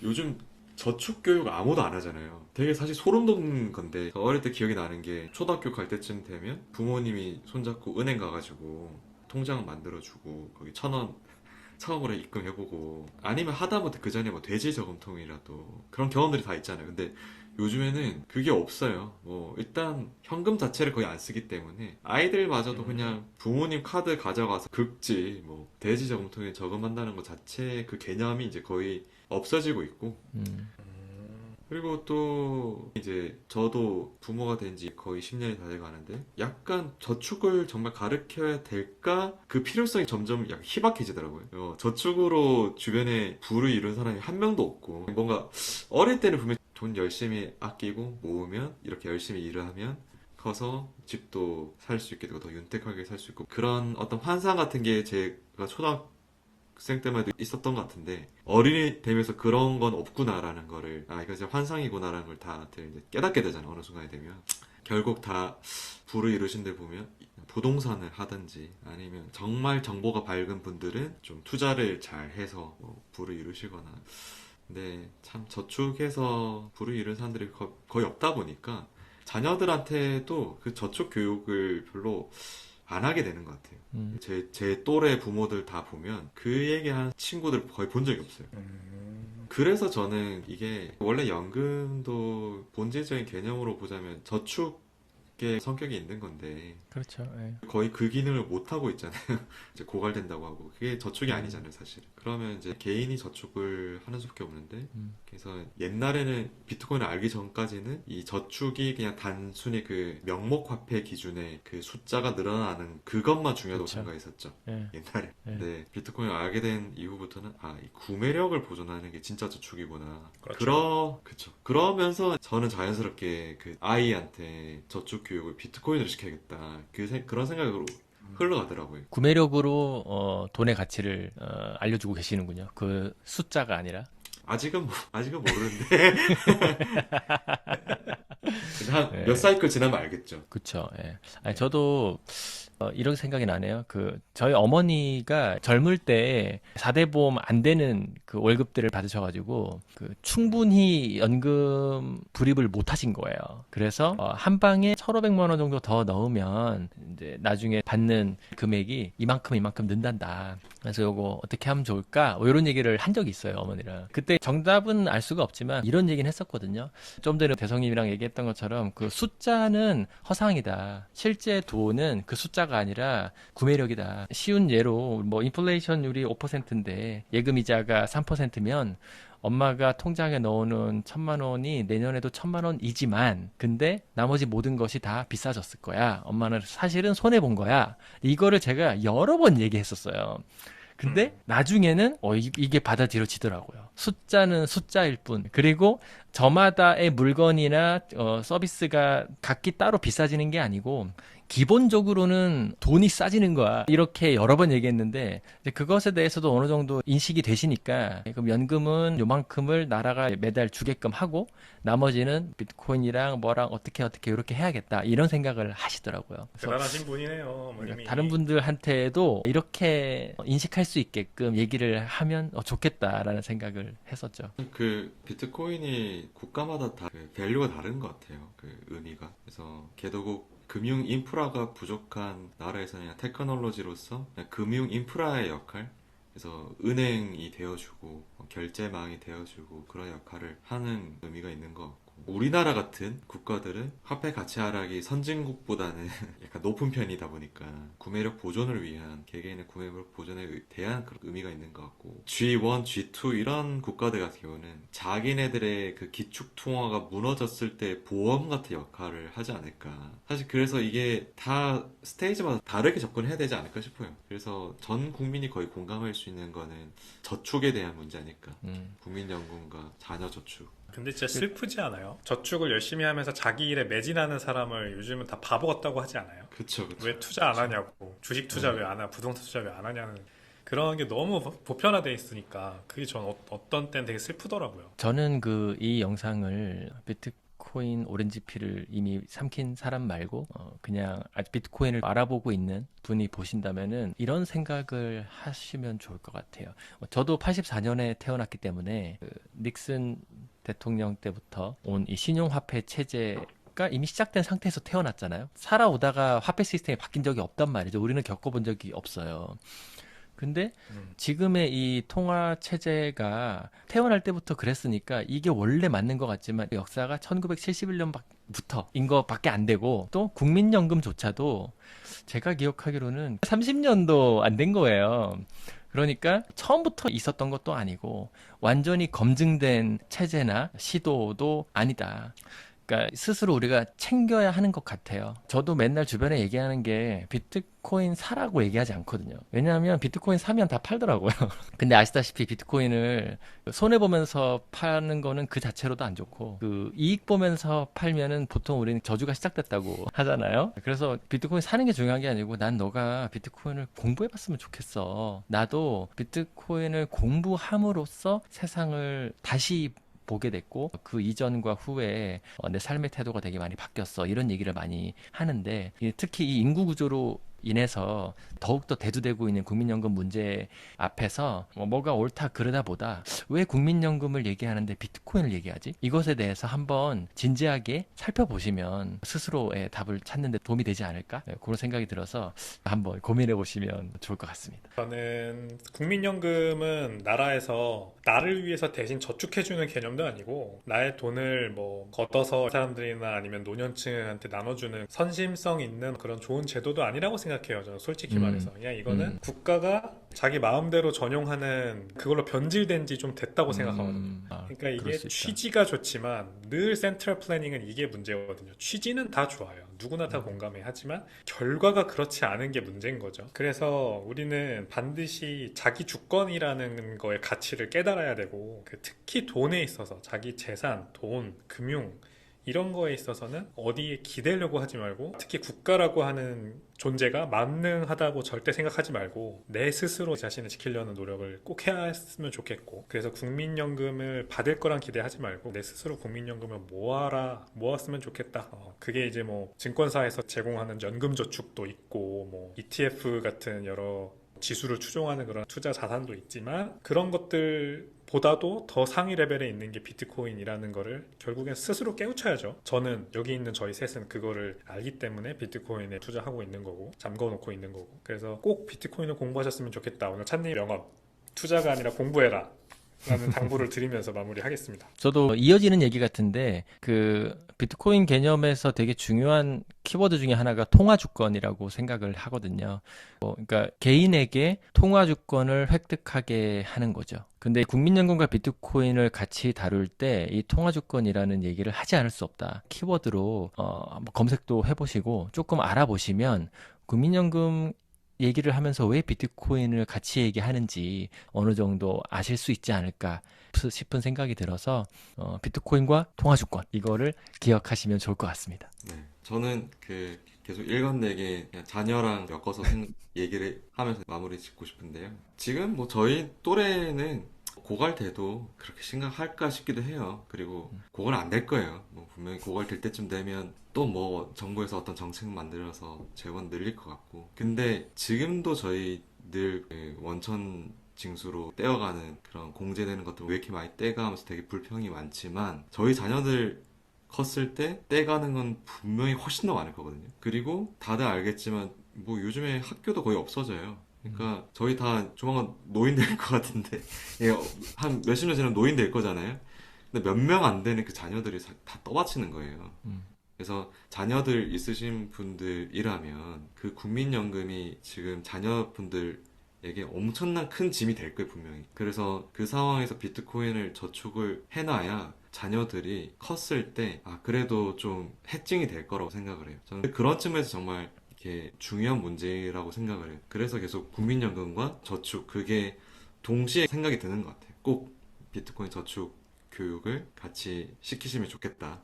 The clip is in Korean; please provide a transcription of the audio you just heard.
요즘 저축 교육 아무도 안 하잖아요. 되게 사실 소름 돋는 건데 어릴 때 기억이 나는 게 초등학교 갈 때쯤 되면 부모님이 손잡고 은행 가가지고 통장 만들어주고 거기 1,000원 처음으로 입금해보고 아니면 하다못해 그 전에 뭐 돼지 저금통이라도 그런 경험들이 다 있잖아요. 근데 요즘에는 그게 없어요. 뭐 일단 현금 자체를 거의 안 쓰기 때문에 아이들마저도 그냥 부모님 카드 가져가서 긁지 뭐 돼지 저금통에 저금한다는 것 자체 그 개념이 이제 거의 없어지고 있고 음, 그리고 또 이제 저도 부모가 된 지 거의 10년이 다 돼 가는데 약간 저축을 정말 가르쳐야 될까? 그 필요성이 점점 약간 희박해지더라고요. 저축으로 주변에 부를 이룬 사람이 한 명도 없고 뭔가 어릴 때는 분명히 돈 열심히 아끼고 모으면 이렇게 열심히 일을 하면 커서 집도 살 수 있게 되고 더 윤택하게 살 수 있고 그런 어떤 환상 같은 게 제가 초등학생 때만 해도 있었던 것 같은데 어린이 되면서 그런 건 없구나라는 거를 이거 진짜 환상이구나라는 걸 다들 이제 깨닫게 되잖아 어느 순간이 되면 결국 다 부를 이루신 데 보면 부동산을 하든지 아니면 정말 정보가 밝은 분들은 좀 투자를 잘 해서 뭐 부를 이루시거나 근데 참 저축해서 부를 이룬 사람들이 거의 없다 보니까 자녀들한테도 그 저축 교육을 별로 안 하게 되는 것 같아요. 음. 제 또래 부모들 다 보면 그 얘기하는 친구들 거의 본 적이 없어요. 그래서 저는 이게 원래 연금도 본질적인 개념으로 보자면 저축의 성격이 있는 건데 그렇죠. 예. 거의 그 기능을 못 하고 있잖아요. 이제 고갈된다고 하고 그게 저축이 음, 아니잖아요, 사실. 그러면 이제 개인이 저축을 하는 수밖에 없는데 음, 그래서 옛날에는 비트코인을 알기 전까지는 이 저축이 그냥 단순히 그 명목 화폐 기준의 그 숫자가 늘어나는 그것만 중요하다고 그렇죠. 생각했었죠. 예, 옛날에. 예. 근데 비트코인을 알게 된 이후부터는 이 구매력을 보존하는 게 진짜 저축이구나. 그렇죠. 그쵸. 그러면서 저는 자연스럽게 그 아이한테 저축 교육을 비트코인으로 시켜야겠다. 그런 생각으로 흘러가더라고요. 구매력으로 돈의 가치를 알려주고 계시는군요. 그 숫자가 아니라. 아직은 모르는데 한 몇 예, 사이클 지나면 알겠죠. 그쵸. 예. 아니, 네. 저도 이런 생각이 나네요. 저희 어머니가 젊을 때 4대 보험 안 되는 그 월급들을 받으셔가지고, 충분히 연금 불입을 못 하신 거예요. 그래서, 한 방에 1,500만 원 정도 더 넣으면, 이제 나중에 받는 금액이 이만큼 는단다. 그래서 요거 어떻게 하면 좋을까? 뭐 이런 얘기를 한 적이 있어요, 어머니랑. 그때 정답은 알 수가 없지만, 이런 얘기는 했었거든요. 좀 전에 대성님이랑 얘기했던 것처럼, 그 숫자는 허상이다. 실제 돈은 그 숫자가 아니라 구매력이다. 쉬운 예로 뭐 인플레이션율이 5%인데 예금 이자가 3%면 엄마가 통장에 넣어놓은 1,000만 원이 내년에도 1,000만 원이지만 근데 나머지 모든 것이 다 비싸졌을 거야. 엄마는 사실은 손해 본 거야. 이거를 제가 여러 번 얘기했었어요. 근데 나중에는 이게 받아들여지더라고요. 숫자는 숫자일 뿐. 그리고 저마다의 물건이나 서비스가 각기 따로 비싸지는 게 아니고 기본적으로는 돈이 싸지는 거야. 이렇게 여러 번 얘기했는데 이제 그것에 대해서도 어느 정도 인식이 되시니까 그럼 연금은 요만큼을 나라가 매달 주게끔 하고 나머지는 비트코인이랑 뭐랑 어떻게 이렇게 해야겠다. 이런 생각을 하시더라고요. 그래서 대단하신 분이네요, 어머님이. 다른 분들한테도 이렇게 인식할 수 있게끔 얘기를 하면 좋겠다라는 생각을 했었죠. 그 비트코인이 국가마다 다 밸류가 다른 것 같아요. 그 의미가. 그래서 개도국 금융 인프라가 부족한 나라에서는 그냥 테크놀로지로서 그냥 금융 인프라의 역할 그래서 은행이 되어주고 결제망이 되어주고 그런 역할을 하는 의미가 있는 것 같고 우리나라 같은 국가들은 화폐 가치 하락이 선진국보다는 약간 높은 편이다 보니까 구매력 보존을 위한 개개인의 구매력 보존에 대한 그런 의미가 있는 것 같고 G1, G2 이런 국가들 같은 경우는 자기네들의 그 기축 통화가 무너졌을 때 보험 같은 역할을 하지 않을까 사실 그래서 이게 다 스테이지마다 다르게 접근해야 되지 않을까 싶어요. 그래서 전 국민이 거의 공감할 수 있는 거는 저축에 대한 문제 아닐까. 음. 국민연금과 자녀저축. 근데 진짜 슬프지 않아요? 저축을 열심히 하면서 자기 일에 매진하는 사람을 요즘은 다 바보 같다고 하지 않아요? 그쵸, 그쵸. 왜 투자 안 그쵸. 하냐고, 주식 투자 네. 왜 안 하냐, 부동산 투자 왜 안 하냐는 그런 게 너무 보편화돼 있으니까 그게 전 어떤 때는 되게 슬프더라고요. 저는 이 영상을 비트코인 오렌지 피를 이미 삼킨 사람 말고 그냥 아직 비트코인을 알아보고 있는 분이 보신다면은 이런 생각을 하시면 좋을 것 같아요. 저도 84년에 태어났기 때문에 그 닉슨 대통령 때부터 온 이 신용화폐 체제가 이미 시작된 상태에서 태어났잖아요. 살아오다가 화폐 시스템이 바뀐 적이 없단 말이죠. 우리는 겪어본 적이 없어요. 근데 지금의 이 통화 체제가 태어날 때부터 그랬으니까 이게 원래 맞는 것 같지만 역사가 1971년부터인 것밖에 안 되고 또 국민연금조차도 제가 기억하기로는 30년도 안 된 거예요. 그러니까 처음부터 있었던 것도 아니고 완전히 검증된 체제나 시도도 아니다. 그러니까 스스로 우리가 챙겨야 하는 것 같아요. 저도 맨날 주변에 얘기하는 게 비트코인 사라고 얘기하지 않거든요. 왜냐하면 비트코인 사면 다 팔더라고요. 근데 아시다시피 비트코인을 손해보면서 파는 거는 그 자체로도 안 좋고 그 이익 보면서 팔면은 보통 우리는 저주가 시작됐다고 하잖아요. 그래서 비트코인 사는 게 중요한 게 아니고 난 너가 비트코인을 공부해봤으면 좋겠어. 나도 비트코인을 공부함으로써 세상을 다시 보게 됐고 그 이전과 후에 내 삶의 태도가 되게 많이 바뀌었어 이런 얘기를 많이 하는데 특히 이 인구 구조로 인해서 더욱더 대두되고 있는 국민연금 문제 앞에서 뭐가 옳다 그르다 보다 왜 국민연금을 얘기하는데 비트코인을 얘기하지? 이것에 대해서 한번 진지하게 살펴보시면 스스로의 답을 찾는 데 도움이 되지 않을까? 그런 생각이 들어서 한번 고민해 보시면 좋을 것 같습니다. 저는 국민연금은 나라에서 나를 위해서 대신 저축해주는 개념도 아니고 나의 돈을 뭐 걷어서 사람들이나 아니면 노년층한테 나눠주는 선심성 있는 그런 좋은 제도도 아니라고 생각해요. 저는 솔직히 말해서 그냥 이거는 국가가 자기 마음대로 전용하는 그걸로 변질된 지 좀 됐다고 생각하거든요. 그러니까 이게 취지가 좋지만 늘 센트럴 플래닝은 이게 문제거든요. 취지는 다 좋아요. 누구나 다 공감해. 하지만 결과가 그렇지 않은 게 문제인 거죠. 그래서 우리는 반드시 자기 주권이라는 거의 가치를 깨달아야 되고 특히 돈에 있어서 자기 재산, 돈, 금융 이런 거에 있어서는 어디에 기대려고 하지 말고 특히 국가라고 하는 존재가 만능하다고 절대 생각하지 말고 내 스스로 자신을 지키려는 노력을 꼭 해야 했으면 좋겠고 그래서 국민연금을 받을 거란 기대하지 말고 내 스스로 국민연금을 모았으면 좋겠다. 그게 이제 뭐 증권사에서 제공하는 연금저축도 있고 뭐 ETF 같은 여러 지수를 추종하는 그런 투자 자산도 있지만 그런 것들 보다도 더 상위 레벨에 있는 게 비트코인이라는 거를 결국엔 스스로 깨우쳐야죠. 저는 여기 있는 저희 셋은 그거를 알기 때문에 비트코인에 투자하고 있는 거고 잠궈 놓고 있는 거고 그래서 꼭 비트코인을 공부하셨으면 좋겠다. 오늘 찬님 명언 투자가 아니라 공부해라 라는 당부를 드리면서 마무리하겠습니다. 저도 이어지는 얘기 같은데 그 비트코인 개념에서 되게 중요한 키워드 중에 하나가 통화주권이라고 생각을 하거든요. 그러니까 개인에게 통화주권을 획득하게 하는 거죠. 근데 국민연금과 비트코인을 같이 다룰 때 이 통화주권이라는 얘기를 하지 않을 수 없다. 키워드로 한번 검색도 해보시고 조금 알아보시면 국민연금 얘기를 하면서 왜 비트코인을 같이 얘기하는지 어느 정도 아실 수 있지 않을까 싶은 생각이 들어서 비트코인과 통화주권 이거를 기억하시면 좋을 것 같습니다. 네, 저는 그 계속 일관되게 그냥 자녀랑 엮어서 얘기를 하면서 마무리 짓고 싶은데요. 지금 뭐 저희 또래는 고갈돼도 그렇게 심각할까 싶기도 해요. 그리고 고갈 안 될 거예요. 뭐 분명히 고갈 될 때쯤 되면 또 뭐 정부에서 어떤 정책 만들어서 재원 늘릴 것 같고. 근데 지금도 저희 늘 원천 징수로 떼어가는 그런 공제되는 것들 왜 이렇게 많이 떼가면서 되게 불평이 많지만 저희 자녀들 컸을 때 떼가는 건 분명히 훨씬 더 많을 거거든요. 그리고 다들 알겠지만 뭐 요즘에 학교도 거의 없어져요. 그러니까 저희 다 조만간 노인 될 것 같은데 한 몇십 년 지나면 노인 될 거잖아요. 근데 몇 명 안 되는 그 자녀들이 다 떠받치는 거예요. 그래서 자녀들 있으신 분들이라면 그 국민연금이 지금 자녀분들에게 엄청난 큰 짐이 될 거예요, 분명히. 그래서 그 상황에서 비트코인을 저축을 해놔야 자녀들이 컸을 때 그래도 좀 해칭이 될 거라고 생각을 해요. 저는 그런 측면에서 정말 이게 중요한 문제라고 생각을 해요. 그래서 계속 국민연금과 저축 그게 동시에 생각이 드는 것 같아요. 꼭 비트코인 저축 교육을 같이 시키시면 좋겠다.